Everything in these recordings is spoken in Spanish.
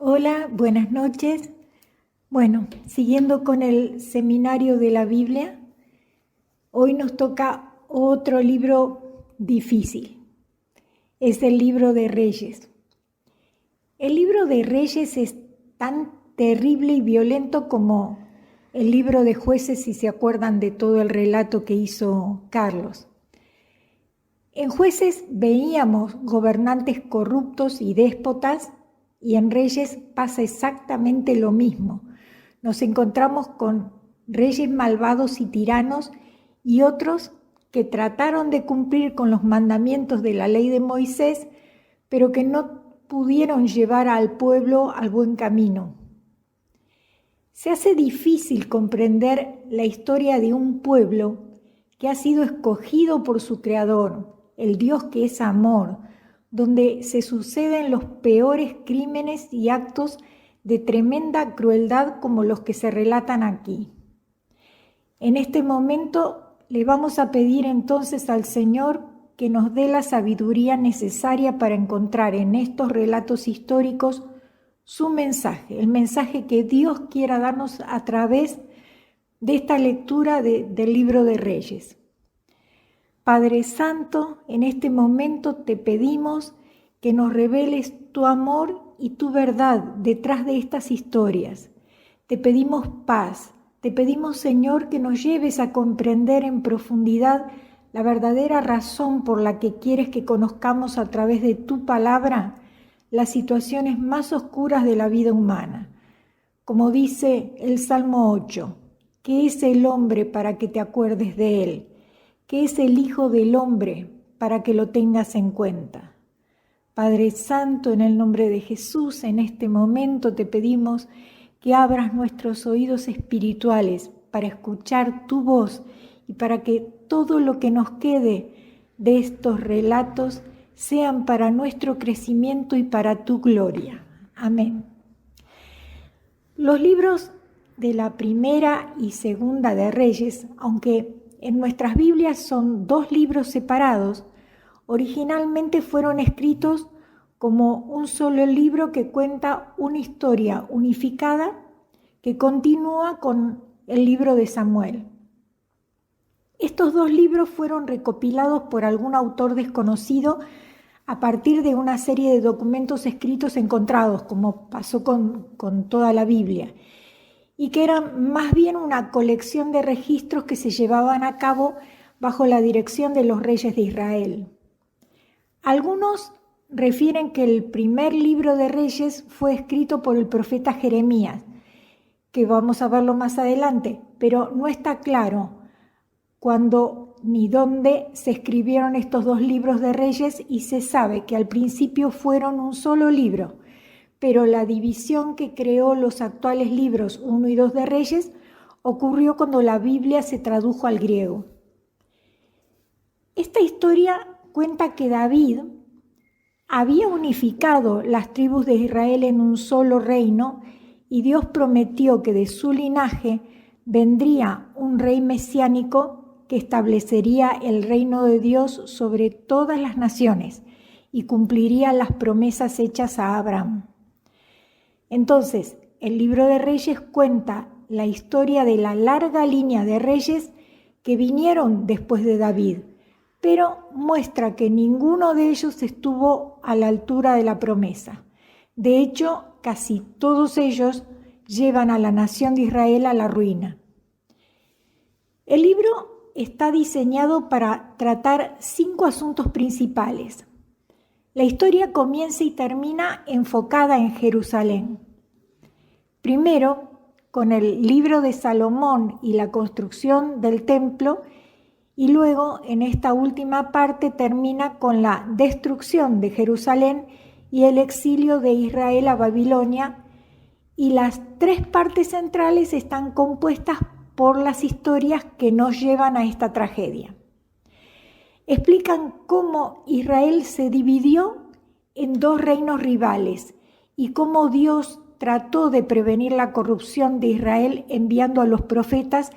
Hola, buenas noches. Bueno, siguiendo con el seminario de la Biblia, hoy nos toca otro libro difícil. Es el libro de Reyes. El libro de Reyes es tan terrible y violento como el libro de Jueces, si se acuerdan de todo el relato que hizo Carlos. En Jueces veíamos gobernantes corruptos y déspotas, y en Reyes pasa exactamente lo mismo. Nos encontramos con reyes malvados y tiranos y otros que trataron de cumplir con los mandamientos de la ley de Moisés, pero que no pudieron llevar al pueblo al buen camino. Se hace difícil comprender la historia de un pueblo que ha sido escogido por su creador, el Dios que es amor, donde se suceden los peores crímenes y actos de tremenda crueldad como los que se relatan aquí. En este momento le vamos a pedir entonces al Señor que nos dé la sabiduría necesaria para encontrar en estos relatos históricos su mensaje, el mensaje que Dios quiera darnos a través de esta lectura del libro de Reyes. Padre Santo, en este momento te pedimos que nos reveles tu amor y tu verdad detrás de estas historias. Te pedimos paz, te pedimos, Señor, que nos lleves a comprender en profundidad la verdadera razón por la que quieres que conozcamos a través de tu palabra las situaciones más oscuras de la vida humana. Como dice el Salmo 8, ¿qué es el hombre para que te acuerdes de él? ¿Qué es el Hijo del Hombre para que lo tengas en cuenta? Padre Santo, en el nombre de Jesús, en este momento te pedimos que abras nuestros oídos espirituales para escuchar tu voz y para que todo lo que nos quede de estos relatos sean para nuestro crecimiento y para tu gloria. Amén. Los libros de la primera y segunda de Reyes, aunque en nuestras Biblias son dos libros separados, originalmente fueron escritos como un solo libro que cuenta una historia unificada que continúa con el libro de Samuel. Estos dos libros fueron recopilados por algún autor desconocido a partir de una serie de documentos escritos encontrados, como pasó con toda la Biblia, y que eran más bien una colección de registros que se llevaban a cabo bajo la dirección de los reyes de Israel. Algunos refieren que el primer libro de Reyes fue escrito por el profeta Jeremías, que vamos a verlo más adelante, pero no está claro cuándo ni dónde se escribieron estos dos libros de Reyes, y se sabe que al principio fueron un solo libro, pero la división que creó los actuales libros 1 y 2 de Reyes ocurrió cuando la Biblia se tradujo al griego. Esta historia cuenta que David había unificado las tribus de Israel en un solo reino, y Dios prometió que de su linaje vendría un rey mesiánico que establecería el reino de Dios sobre todas las naciones y cumpliría las promesas hechas a Abraham. Entonces, el libro de Reyes cuenta la historia de la larga línea de reyes que vinieron después de David, pero muestra que ninguno de ellos estuvo a la altura de la promesa. De hecho, casi todos ellos llevan a la nación de Israel a la ruina. El libro está diseñado para tratar 5 asuntos principales. La historia comienza y termina enfocada en Jerusalén. Primero, con el libro de Salomón y la construcción del templo, y luego en esta última parte termina con la destrucción de Jerusalén y el exilio de Israel a Babilonia, y las 3 partes centrales están compuestas por las historias que nos llevan a esta tragedia. Explican cómo Israel se dividió en 2 reinos rivales y cómo Dios trató de prevenir la corrupción de Israel enviando a los profetas,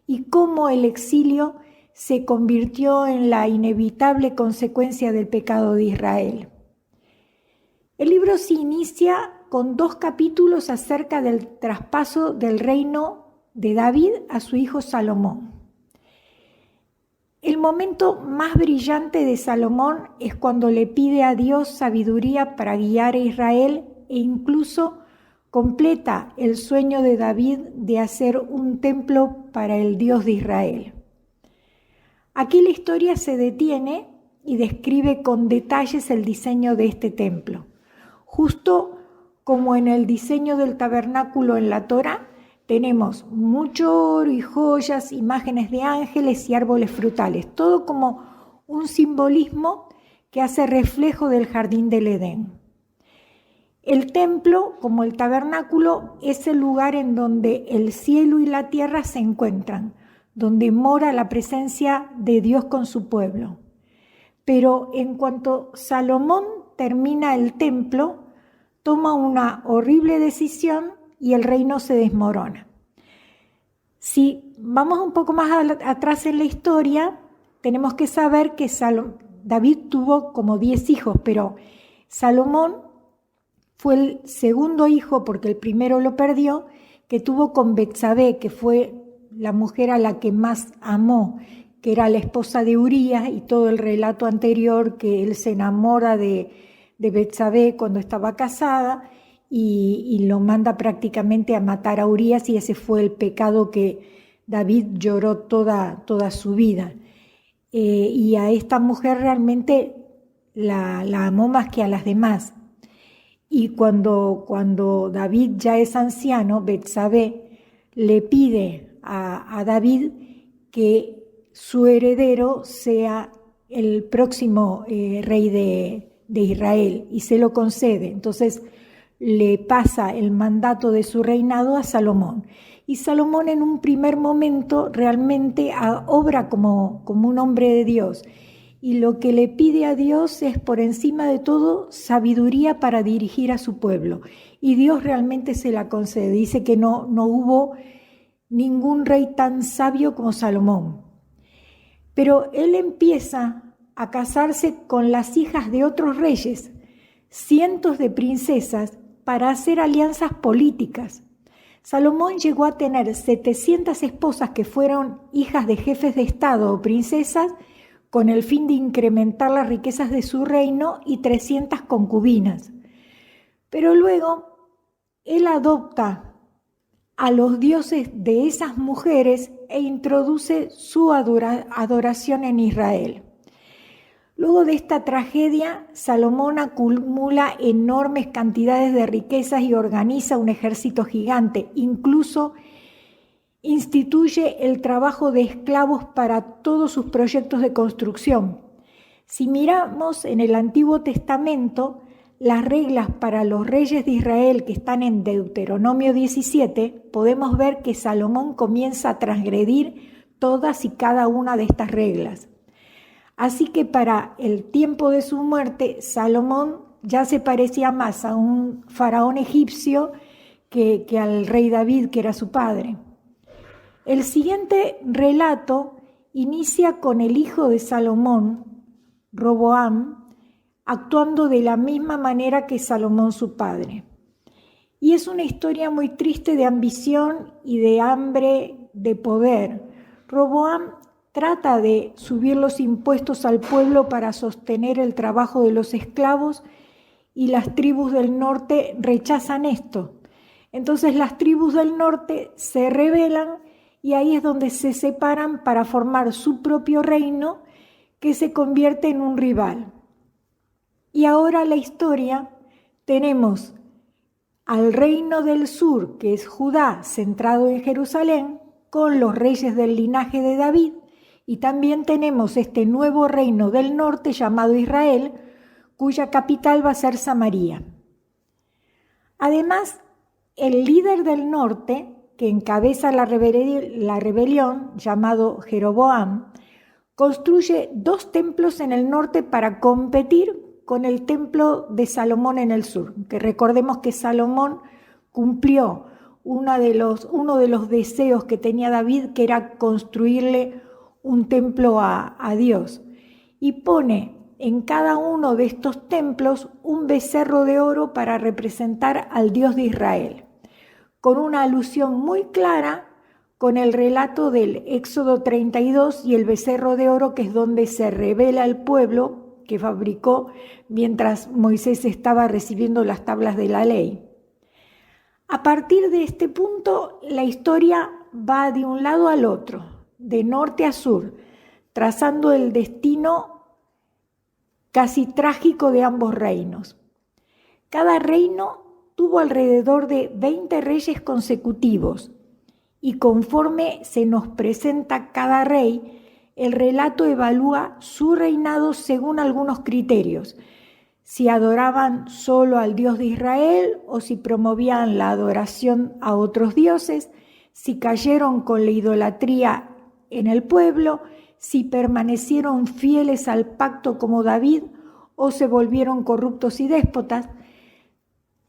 y cómo el exilio se convirtió en la inevitable consecuencia del pecado de Israel. El libro se inicia con 2 capítulos acerca del traspaso del reino de David a su hijo Salomón. El momento más brillante de Salomón es cuando le pide a Dios sabiduría para guiar a Israel e incluso completa el sueño de David de hacer un templo para el Dios de Israel. Aquí la historia se detiene y describe con detalles el diseño de este templo. Justo como en el diseño del tabernáculo en la Torá, tenemos mucho oro y joyas, imágenes de ángeles y árboles frutales, todo como un simbolismo que hace reflejo del jardín del Edén. El templo, como el tabernáculo, es el lugar en donde el cielo y la tierra se encuentran, donde mora la presencia de Dios con su pueblo. Pero en cuanto Salomón termina el templo, toma una horrible decisión y el reino se desmorona. Si vamos un poco más atrás en la historia, tenemos que saber que David tuvo como 10 hijos, pero Salomón fue el segundo hijo, porque el primero lo perdió, que tuvo con Betsabé, que fue la mujer a la que más amó, que era la esposa de Urías, y todo el relato anterior que él se enamora de Betsabé cuando estaba casada y lo manda prácticamente a matar a Urías, y ese fue el pecado que David lloró toda su vida. Y a esta mujer realmente la amó más que a las demás. Y cuando David ya es anciano, Betsabé le pide a David que su heredero sea el próximo rey de Israel, y se lo concede. Entonces le pasa el mandato de su reinado a Salomón. Y Salomón en un primer momento realmente obra como un hombre de Dios. Y lo que le pide a Dios es, por encima de todo, sabiduría para dirigir a su pueblo. Y Dios realmente se la concede. Dice que no hubo ningún rey tan sabio como Salomón. Pero él empieza a casarse con las hijas de otros reyes, cientos de princesas, para hacer alianzas políticas. Salomón llegó a tener 700 esposas que fueron hijas de jefes de estado o princesas, con el fin de incrementar las riquezas de su reino, y 300 concubinas. Pero luego él adopta a los dioses de esas mujeres e introduce su adoración en Israel. Luego de esta tragedia, Salomón acumula enormes cantidades de riquezas y organiza un ejército gigante. Incluso instituye el trabajo de esclavos para todos sus proyectos de construcción. Si miramos en el Antiguo Testamento, las reglas para los reyes de Israel que están en Deuteronomio 17, podemos ver que Salomón comienza a transgredir todas y cada una de estas reglas. Así que para el tiempo de su muerte, Salomón ya se parecía más a un faraón egipcio que al rey David, que era su padre. El siguiente relato inicia con el hijo de Salomón, Roboam, actuando de la misma manera que Salomón su padre. Y es una historia muy triste de ambición y de hambre de poder. Roboam trata de subir los impuestos al pueblo para sostener el trabajo de los esclavos, y las tribus del norte rechazan esto. Entonces las tribus del norte se rebelan, y ahí es donde se separan para formar su propio reino, que se convierte en un rival. Y ahora la historia, tenemos al reino del sur, que es Judá, centrado en Jerusalén, con los reyes del linaje de David, y también tenemos este nuevo reino del norte llamado Israel, cuya capital va a ser Samaria. Además, el líder del norte, que encabeza la rebelión, llamado Jeroboam, construye 2 templos en el norte para competir con el templo de Salomón en el sur, que recordemos que Salomón cumplió uno de los deseos que tenía David, que era construirle un templo a Dios, y pone en cada uno de estos templos un becerro de oro para representar al Dios de Israel, con una alusión muy clara con el relato del Éxodo 32 y el becerro de oro, que es donde se revela el pueblo que fabricó mientras Moisés estaba recibiendo las tablas de la ley. A partir de este punto, la historia va de un lado al otro, de norte a sur, trazando el destino casi trágico de ambos reinos. Cada reino tuvo alrededor de 20 reyes consecutivos, y conforme se nos presenta cada rey, el relato evalúa su reinado según algunos criterios: si adoraban solo al Dios de Israel o si promovían la adoración a otros dioses, si cayeron con la idolatría en el pueblo, si permanecieron fieles al pacto como David o se volvieron corruptos y déspotas.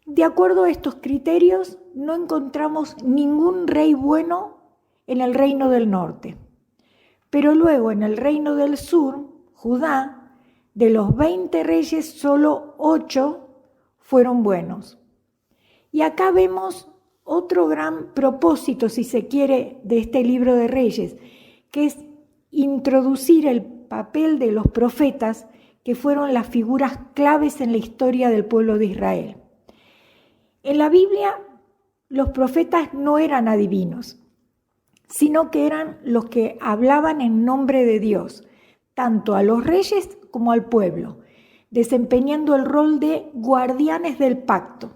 De acuerdo a estos criterios, no encontramos ningún rey bueno en el reino del norte. Pero luego en el reino del sur, Judá, de los 20 reyes, solo 8 fueron buenos. Y acá vemos otro gran propósito, si se quiere, de este libro de Reyes, que es introducir el papel de los profetas, que fueron las figuras claves en la historia del pueblo de Israel. En la Biblia, los profetas no eran adivinos, sino que eran los que hablaban en nombre de Dios, tanto a los reyes como al pueblo, desempeñando el rol de guardianes del pacto,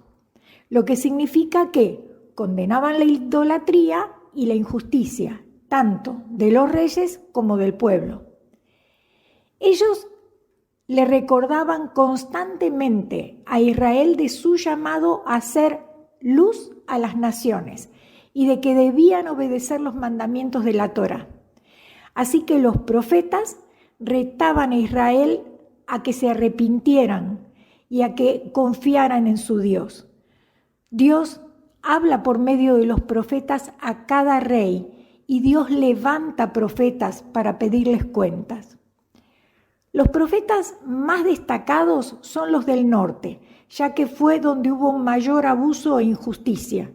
lo que significa que condenaban la idolatría y la injusticia, tanto de los reyes como del pueblo. Ellos le recordaban constantemente a Israel de su llamado a ser luz a las naciones y de que debían obedecer los mandamientos de la Torá. Así que los profetas retaban a Israel a que se arrepintieran y a que confiaran en su Dios. Dios habla por medio de los profetas a cada rey y Dios levanta profetas para pedirles cuentas. Los profetas más destacados son los del norte, ya que fue donde hubo mayor abuso e injusticia.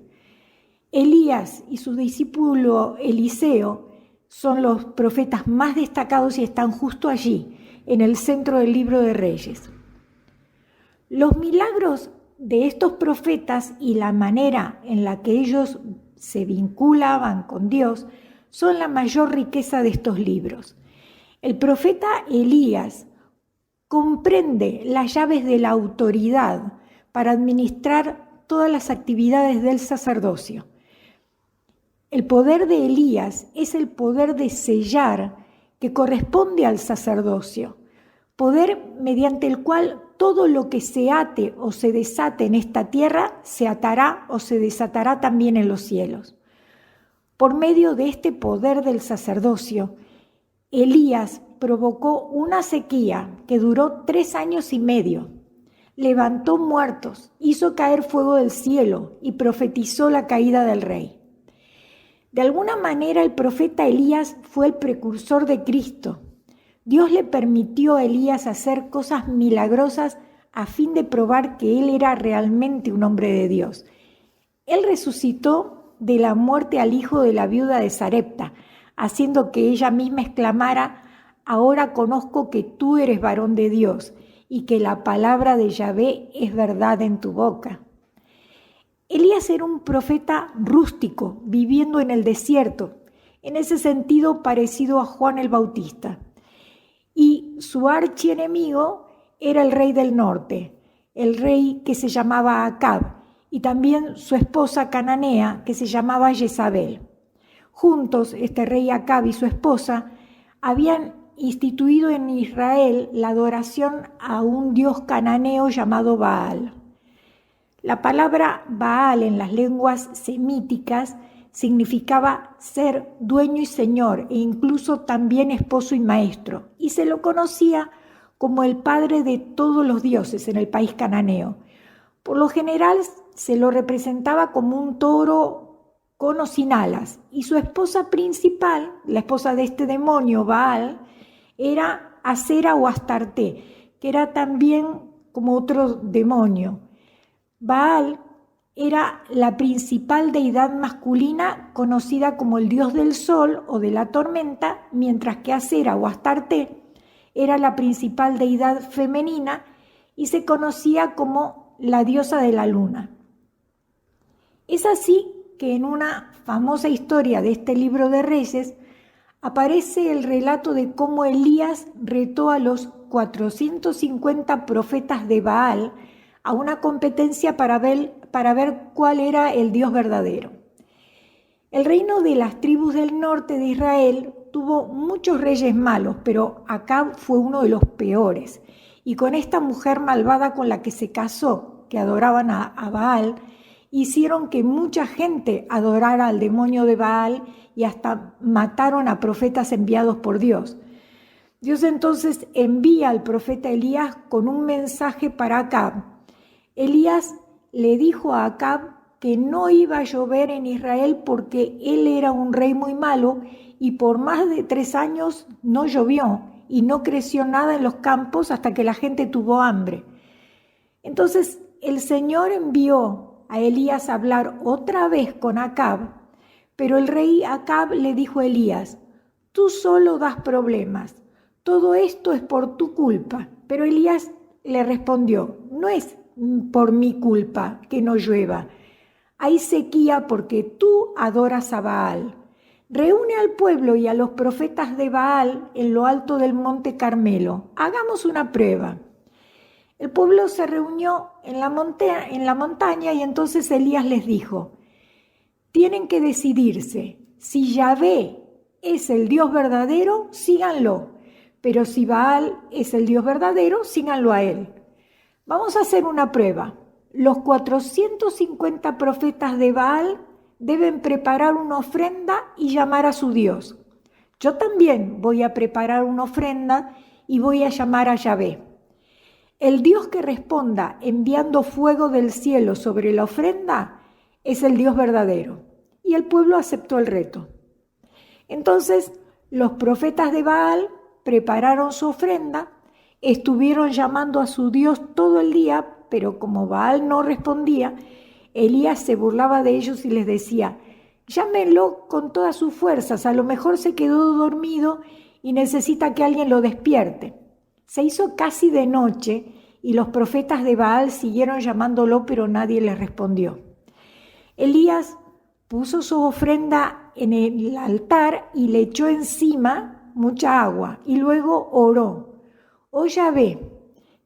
Elías y su discípulo Eliseo son los profetas más destacados y están justo allí, en el centro del libro de Reyes. Los milagros de estos profetas y la manera en la que ellos se vinculaban con Dios son la mayor riqueza de estos libros. El profeta Elías comprende las llaves de la autoridad para administrar todas las actividades del sacerdocio. El poder de Elías es el poder de sellar que corresponde al sacerdocio, poder mediante el cual todo lo que se ate o se desate en esta tierra se atará o se desatará también en los cielos. Por medio de este poder del sacerdocio, Elías provocó una sequía que duró 3 años y medio. Levantó muertos, hizo caer fuego del cielo y profetizó la caída del rey. De alguna manera el profeta Elías fue el precursor de Cristo. Dios le permitió a Elías hacer cosas milagrosas a fin de probar que él era realmente un hombre de Dios. Él resucitó de la muerte al hijo de la viuda de Sarepta, haciendo que ella misma exclamara: ahora conozco que tú eres varón de Dios y que la palabra de Yahvé es verdad en tu boca. Elías era un profeta rústico, viviendo en el desierto, en ese sentido parecido a Juan el Bautista. Y su archienemigo era el rey del norte, el rey que se llamaba Acab, y también su esposa cananea, que se llamaba Jezabel. Juntos, este rey Acab y su esposa habían instituido en Israel la adoración a un dios cananeo llamado Baal. La palabra Baal en las lenguas semíticas significaba ser dueño y señor e incluso también esposo y maestro, y se lo conocía como el padre de todos los dioses en el país cananeo. Por lo general se lo representaba como un toro con o sin alas, y su esposa principal, la esposa de este demonio Baal, era Asera o Astarte, que era también como otro demonio. Baal era la principal deidad masculina conocida como el dios del sol o de la tormenta, mientras que Asera o Astarte era la principal deidad femenina y se conocía como la diosa de la luna. Es así que en una famosa historia de este libro de Reyes aparece el relato de cómo Elías retó a los 450 profetas de Baal a una competencia para ver cuál era el Dios verdadero. El reino de las tribus del norte de Israel tuvo muchos reyes malos, pero Acab fue uno de los peores. Y con esta mujer malvada con la que se casó, que adoraban a Baal, hicieron que mucha gente adorara al demonio de Baal y hasta mataron a profetas enviados por Dios. Dios entonces envía al profeta Elías con un mensaje para Acab. Elías le dijo a Acab que no iba a llover en Israel porque él era un rey muy malo y por más de 3 años no llovió y no creció nada en los campos hasta que la gente tuvo hambre. Entonces el Señor envió a Elías a hablar otra vez con Acab, pero el rey Acab le dijo a Elías: tú solo das problemas, todo esto es por tu culpa. Pero Elías le respondió: no es por mi culpa que no llueva, hay sequía porque tú adoras a Baal. Reúne al pueblo y a los profetas de Baal en lo alto del monte Carmelo. Hagamos una prueba. El pueblo se reunió en la montaña y entonces Elías les dijo: tienen que decidirse. Si Yahvé es el Dios verdadero, síganlo. Pero si Baal es el Dios verdadero, síganlo a él. Vamos a hacer una prueba. Los 450 profetas de Baal deben preparar una ofrenda y llamar a su Dios. Yo también voy a preparar una ofrenda y voy a llamar a Yahvé. El Dios que responda enviando fuego del cielo sobre la ofrenda es el Dios verdadero. Y el pueblo aceptó el reto. Entonces los profetas de Baal prepararon su ofrenda, estuvieron llamando a su Dios todo el día, pero como Baal no respondía, Elías se burlaba de ellos y les decía: llámenlo con todas sus fuerzas, a lo mejor se quedó dormido y necesita que alguien lo despierte. Se hizo casi de noche y los profetas de Baal siguieron llamándolo, pero nadie les respondió. Elías puso su ofrenda en el altar y le echó encima mucha agua y luego oró: oh Yahvé,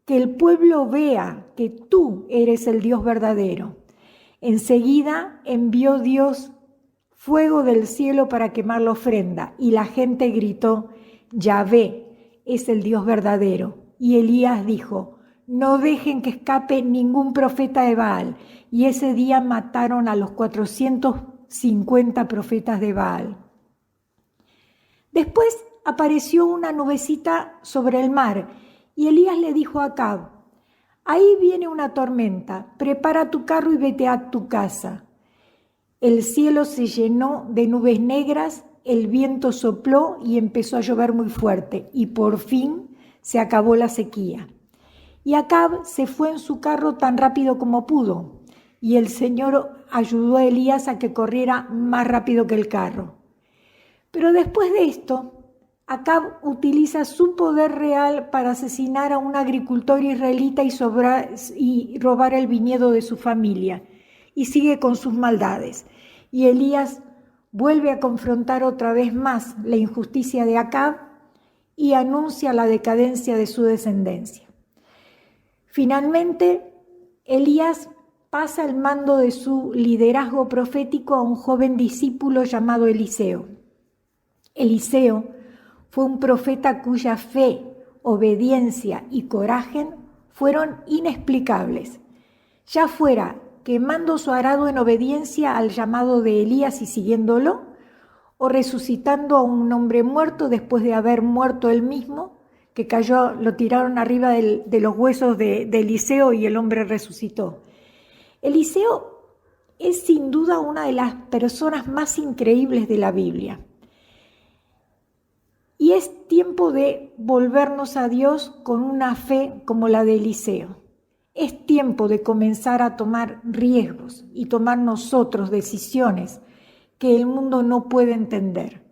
que el pueblo vea que tú eres el Dios verdadero. Enseguida envió Dios fuego del cielo para quemar la ofrenda y la gente gritó: Yahvé es el Dios verdadero. Y Elías dijo: no dejen que escape ningún profeta de Baal. Y ese día mataron a los 450 profetas de Baal. Después apareció una nubecita sobre el mar y Elías le dijo a Acab: ahí viene una tormenta, prepara tu carro y vete a tu casa. El cielo se llenó de nubes negras, el viento sopló y empezó a llover muy fuerte y por fin se acabó la sequía. Y Acab se fue en su carro tan rápido como pudo y el Señor ayudó a Elías a que corriera más rápido que el carro. Pero después de esto, Acab utiliza su poder real para asesinar a un agricultor israelita y robar el viñedo de su familia, y sigue con sus maldades. Y Elías vuelve a confrontar otra vez más la injusticia de Acab y anuncia la decadencia de su descendencia. Finalmente, Elías pasa el mando de su liderazgo profético a un joven discípulo llamado Eliseo. Eliseo fue un profeta cuya fe, obediencia y coraje fueron inexplicables, ya fuera quemando su arado en obediencia al llamado de Elías y siguiéndolo, o resucitando a un hombre muerto después de haber muerto él mismo, que cayó, lo tiraron arriba de los huesos de Eliseo y el hombre resucitó. Eliseo es sin duda una de las personas más increíbles de la Biblia. Y es tiempo de volvernos a Dios con una fe como la de Eliseo. Es tiempo de comenzar a tomar riesgos y tomar nosotros decisiones que el mundo no puede entender.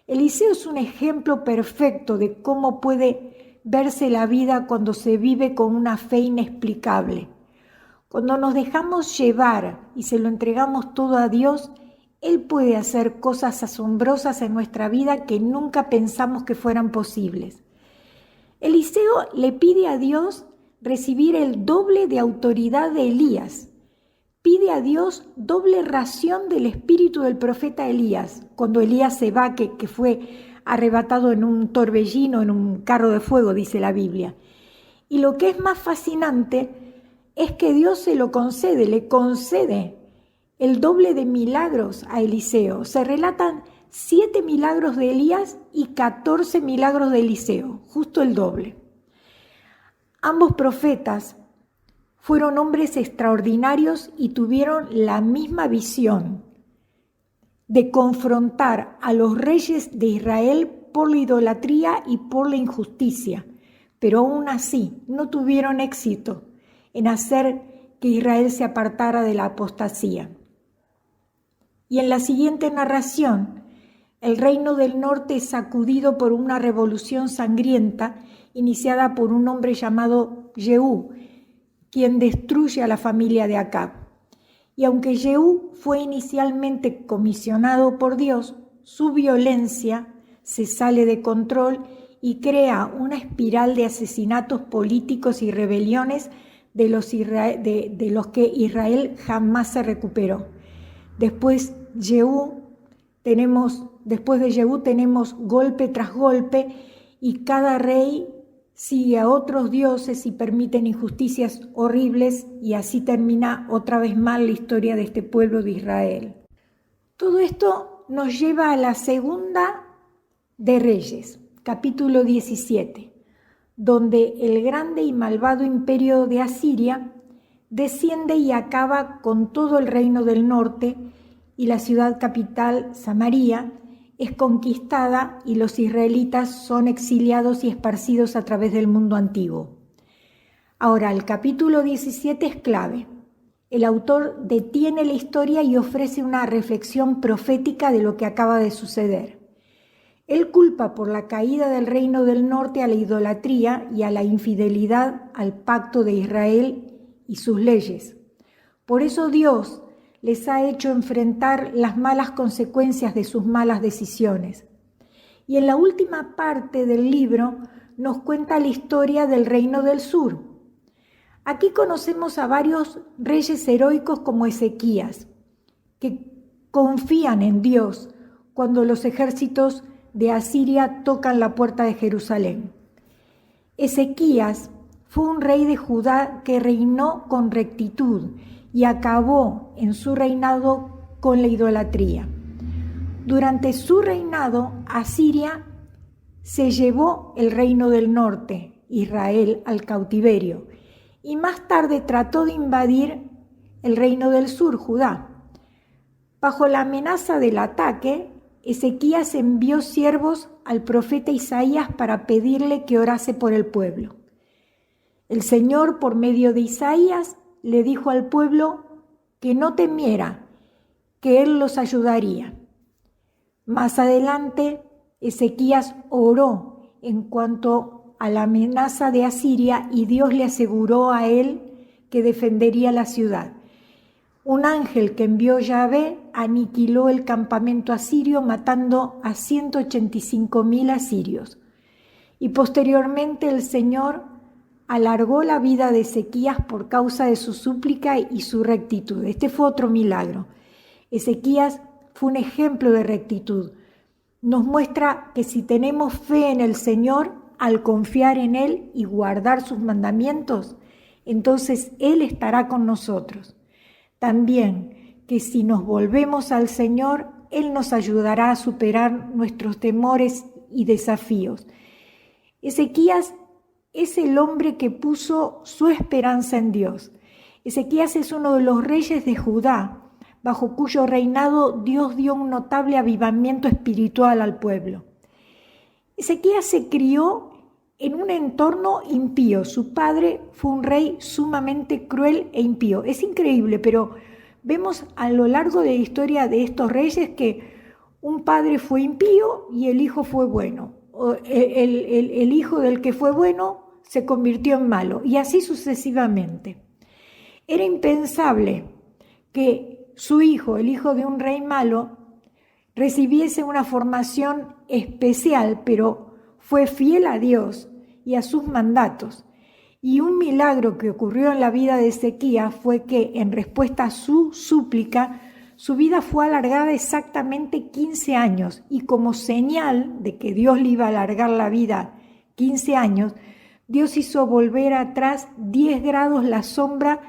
Eliseo es un ejemplo perfecto de cómo puede verse la vida cuando se vive con una fe inexplicable. Cuando nos dejamos llevar y se lo entregamos todo a Dios, Él puede hacer cosas asombrosas en nuestra vida que nunca pensamos que fueran posibles. Eliseo le pide a Dios recibir el doble de autoridad de Elías. Pide a Dios doble ración del espíritu del profeta Elías, cuando Elías se va, que fue arrebatado en un torbellino, en un carro de fuego, dice la Biblia. Y lo que es más fascinante es que Dios se lo concede, le concede el doble de milagros a Eliseo. Se relatan 7 milagros de Elías y 14 milagros de Eliseo, justo el doble. Ambos profetas fueron hombres extraordinarios y tuvieron la misma visión de confrontar a los reyes de Israel por la idolatría y por la injusticia, pero aún así no tuvieron éxito en hacer que Israel se apartara de la apostasía. Y en la siguiente narración, el reino del norte es sacudido por una revolución sangrienta iniciada por un hombre llamado Jehú, quien destruye a la familia de Acab. Y aunque Jehú fue inicialmente comisionado por Dios, su violencia se sale de control y crea una espiral de asesinatos políticos y rebeliones de los que Israel jamás se recuperó. Después de Jehú tenemos golpe tras golpe y cada rey sigue a otros dioses y permiten injusticias horribles y así termina otra vez mal la historia de este pueblo de Israel. Todo esto nos lleva a la segunda de Reyes, capítulo 17, donde el grande y malvado imperio de Asiria desciende y acaba con todo el reino del norte y la ciudad capital, Samaria, es conquistada y los israelitas son exiliados y esparcidos a través del mundo antiguo. Ahora, el capítulo 17 es clave. El autor detiene la historia y ofrece una reflexión profética de lo que acaba de suceder. Él culpa por la caída del reino del norte a la idolatría y a la infidelidad al pacto de Israel y sus leyes. Por eso Dios les ha hecho enfrentar las malas consecuencias de sus malas decisiones. Y en la última parte del libro nos cuenta la historia del reino del sur. Aquí conocemos a varios reyes heroicos como Ezequías, que confían en Dios cuando los ejércitos de Asiria tocan la puerta de Jerusalén. Ezequías fue un rey de Judá que reinó con rectitud y acabó en su reinado con la idolatría. Durante su reinado, Asiria se llevó el reino del norte, Israel, al cautiverio, y más tarde trató de invadir el reino del sur, Judá. Bajo la amenaza del ataque, Ezequías envió siervos al profeta Isaías para pedirle que orase por el pueblo. El Señor, por medio de Isaías, le dijo al pueblo que no temiera, que Él los ayudaría. Más adelante, Ezequías oró en cuanto a la amenaza de Asiria y Dios le aseguró a él que defendería la ciudad. Un ángel que envió Yahvé aniquiló el campamento asirio matando a 185,000 asirios. Y posteriormente el Señor alargó la vida de Ezequías por causa de su súplica y su rectitud. Este fue otro milagro. Ezequías fue un ejemplo de rectitud. Nos muestra que si tenemos fe en el Señor, al confiar en Él y guardar sus mandamientos, entonces Él estará con nosotros. También que si nos volvemos al Señor, Él nos ayudará a superar nuestros temores y desafíos. Ezequías es el hombre que puso su esperanza en Dios. Ezequías es uno de los reyes de Judá, bajo cuyo reinado Dios dio un notable avivamiento espiritual al pueblo. Ezequías se crió en un entorno impío. Su padre fue un rey sumamente cruel e impío. Es increíble, pero vemos a lo largo de la historia de estos reyes que un padre fue impío y el hijo fue bueno. El hijo del que fue bueno se convirtió en malo, y así sucesivamente. Era impensable que su hijo, el hijo de un rey malo, recibiese una formación especial, pero fue fiel a Dios y a sus mandatos. Y un milagro que ocurrió en la vida de Ezequías fue que, en respuesta a su súplica, su vida fue alargada exactamente 15 años, y como señal de que Dios le iba a alargar la vida 15 años, Dios hizo volver atrás 10 grados la sombra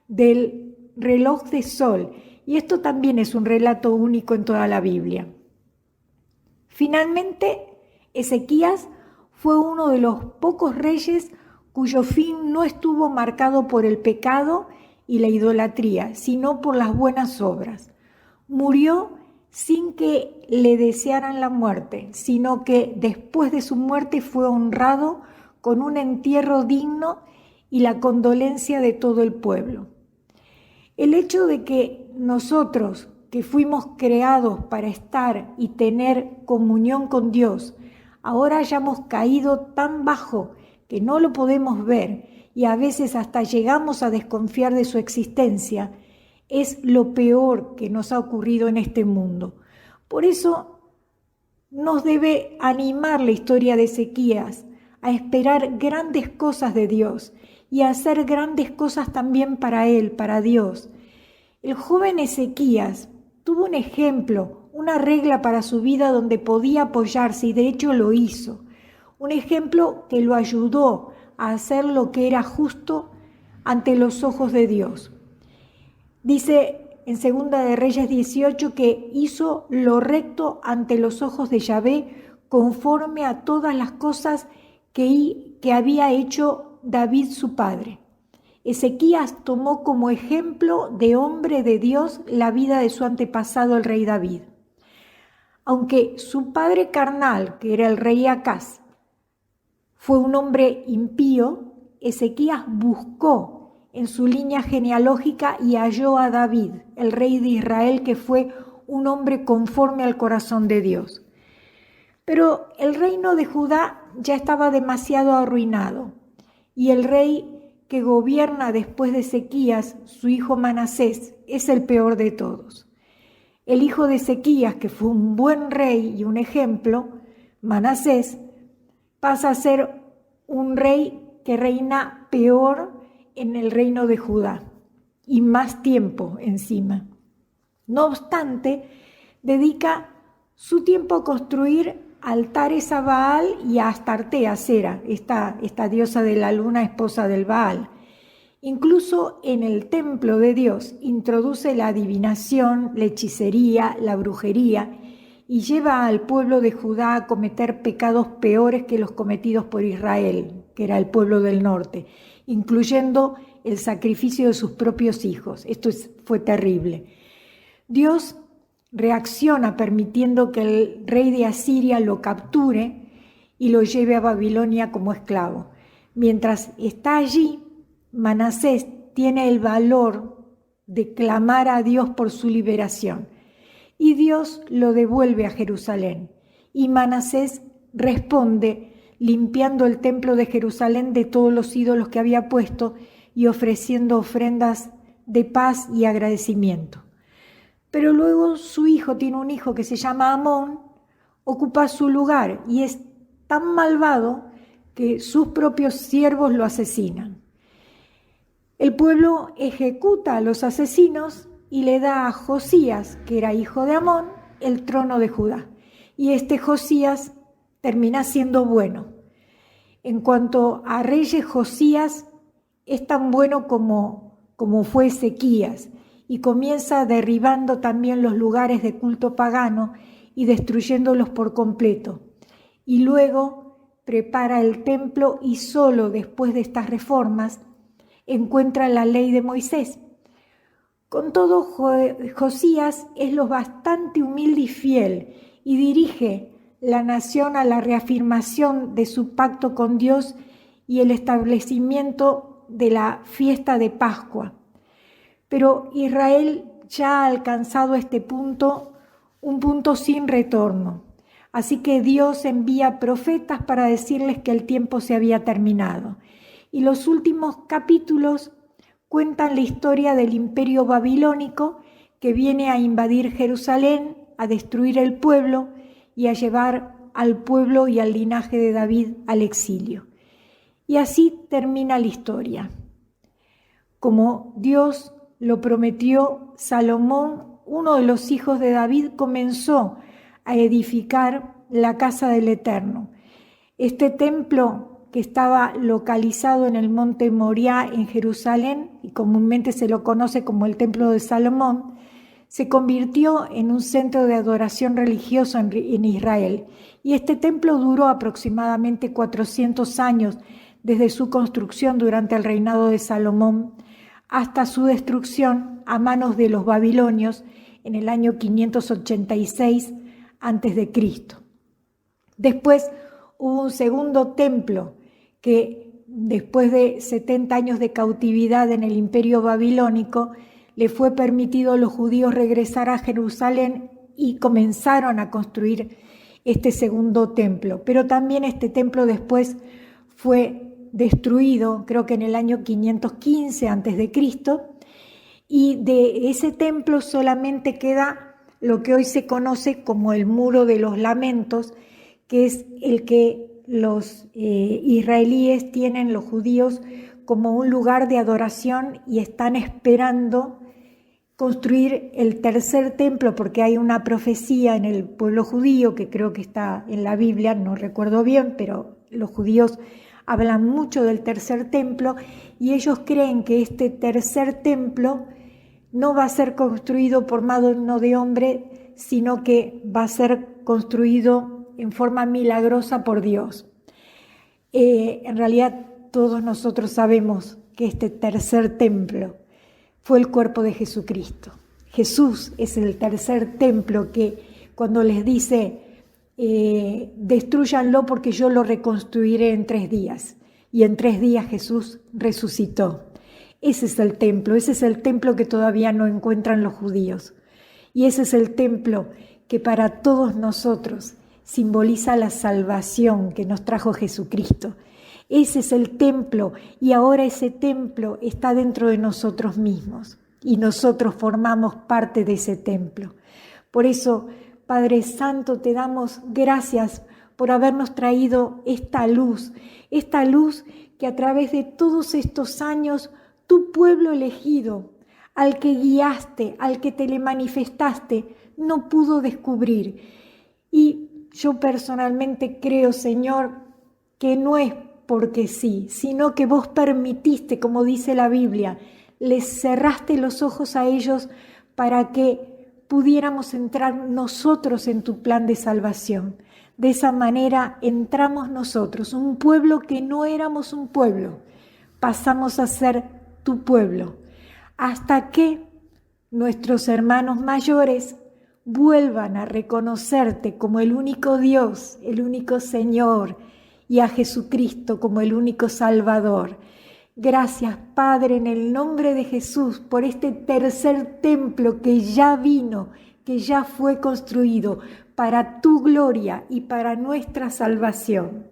del reloj de sol. Y esto también es un relato único en toda la Biblia. Finalmente, Ezequías fue uno de los pocos reyes cuyo fin no estuvo marcado por el pecado y la idolatría, sino por las buenas obras. Murió sin que le desearan la muerte, sino que después de su muerte fue honrado con un entierro digno y la condolencia de todo el pueblo. El hecho de que nosotros, que fuimos creados para estar y tener comunión con Dios, ahora hayamos caído tan bajo que no lo podemos ver y a veces hasta llegamos a desconfiar de su existencia, es lo peor que nos ha ocurrido en este mundo. Por eso nos debe animar la historia de Ezequías a esperar grandes cosas de Dios y a hacer grandes cosas también para Él, para Dios. El joven Ezequías tuvo un ejemplo, una regla para su vida donde podía apoyarse, y de hecho lo hizo. Un ejemplo que lo ayudó a hacer lo que era justo ante los ojos de Dios. Dice en 2 de Reyes 18 que hizo lo recto ante los ojos de Yahvé, conforme a todas las cosas que había hecho David su padre. Ezequías tomó como ejemplo de hombre de Dios la vida de su antepasado, el rey David. Aunque su padre carnal, que era el rey Acaz, fue un hombre impío, Ezequías buscó en su línea genealógica y halló a David, el rey de Israel, que fue un hombre conforme al corazón de Dios. Pero el reino de Judá ya estaba demasiado arruinado, y el rey que gobierna después de Ezequías, su hijo Manasés, es el peor de todos. El hijo de Ezequías, que fue un buen rey y un ejemplo, Manasés, pasa a ser un rey que reina peor en el reino de Judá y más tiempo encima. No obstante, dedica su tiempo a construir altares a Baal y a Astarte, a Sera, esta diosa de la luna, esposa del Baal. Incluso en el templo de Dios introduce la adivinación, la hechicería, la brujería, y lleva al pueblo de Judá a cometer pecados peores que los cometidos por Israel, que era el pueblo del norte, incluyendo el sacrificio de sus propios hijos. Esto fue terrible. Dios reacciona permitiendo que el rey de Asiria lo capture y lo lleve a Babilonia como esclavo. Mientras está allí, Manasés tiene el valor de clamar a Dios por su liberación, y Dios lo devuelve a Jerusalén. Y Manasés responde limpiando el templo de Jerusalén de todos los ídolos que había puesto y ofreciendo ofrendas de paz y agradecimiento. Pero luego su hijo, tiene un hijo que se llama Amón, ocupa su lugar y es tan malvado que sus propios siervos lo asesinan. El pueblo ejecuta a los asesinos y le da a Josías, que era hijo de Amón, el trono de Judá. Y Josías termina siendo bueno. En cuanto a reyes, Josías es tan bueno como fue Ezequías, y comienza derribando también los lugares de culto pagano y destruyéndolos por completo. Y luego prepara el templo, y solo después de estas reformas encuentra la ley de Moisés. Con todo, Josías es lo bastante humilde y fiel, y dirige la nación a la reafirmación de su pacto con Dios y el establecimiento de la fiesta de Pascua. Pero Israel ya ha alcanzado este punto, un punto sin retorno. Así que Dios envía profetas para decirles que el tiempo se había terminado. Y los últimos capítulos cuentan la historia del imperio babilónico que viene a invadir Jerusalén, a destruir el pueblo y a llevar al pueblo y al linaje de David al exilio. Y así termina la historia. Como Dios lo prometió, Salomón, uno de los hijos de David, comenzó a edificar la casa del Eterno. Este templo, que estaba localizado en el monte Moriah en Jerusalén y comúnmente se lo conoce como el Templo de Salomón, se convirtió en un centro de adoración religioso en Israel. Y este templo duró aproximadamente 400 años desde su construcción durante el reinado de Salomón hasta su destrucción a manos de los babilonios en el año 586 a.C. Después hubo un segundo templo que, después de 70 años de cautividad en el imperio babilónico, le fue permitido a los judíos regresar a Jerusalén y comenzaron a construir este segundo templo. Pero también este templo después fue destruido, creo que en el año 515 a.C., y de ese templo solamente queda lo que hoy se conoce como el Muro de los Lamentos, que es el que los israelíes tienen, los judíos, como un lugar de adoración y están esperando construir el tercer templo, porque hay una profecía en el pueblo judío, que creo que está en la Biblia, no recuerdo bien, pero los judíos hablan mucho del tercer templo y ellos creen que este tercer templo no va a ser construido por mano de hombre, sino que va a ser construido en forma milagrosa por Dios. En realidad todos nosotros sabemos que este tercer templo fue el cuerpo de Jesucristo. Jesús es el tercer templo que cuando les dice destrúyanlo porque yo lo reconstruiré en 3 días. Y en 3 días Jesús resucitó. Ese es el templo que todavía no encuentran los judíos. Y ese es el templo que para todos nosotros simboliza la salvación que nos trajo Jesucristo. Ese es el templo y ahora ese templo está dentro de nosotros mismos y nosotros formamos parte de ese templo. Por eso, Padre Santo, te damos gracias por habernos traído esta luz que a través de todos estos años tu pueblo elegido, al que guiaste, al que te le manifestaste, no pudo descubrir. Y yo personalmente creo, Señor, que no es porque sí, sino que vos permitiste, como dice la Biblia, les cerraste los ojos a ellos para que pudiéramos entrar nosotros en tu plan de salvación. De esa manera entramos nosotros, un pueblo que no éramos un pueblo, pasamos a ser tu pueblo, hasta que nuestros hermanos mayores vuelvan a reconocerte como el único Dios, el único Señor, y a Jesucristo como el único Salvador. Gracias, Padre, en el nombre de Jesús, por este tercer templo que ya vino, que ya fue construido para tu gloria y para nuestra salvación.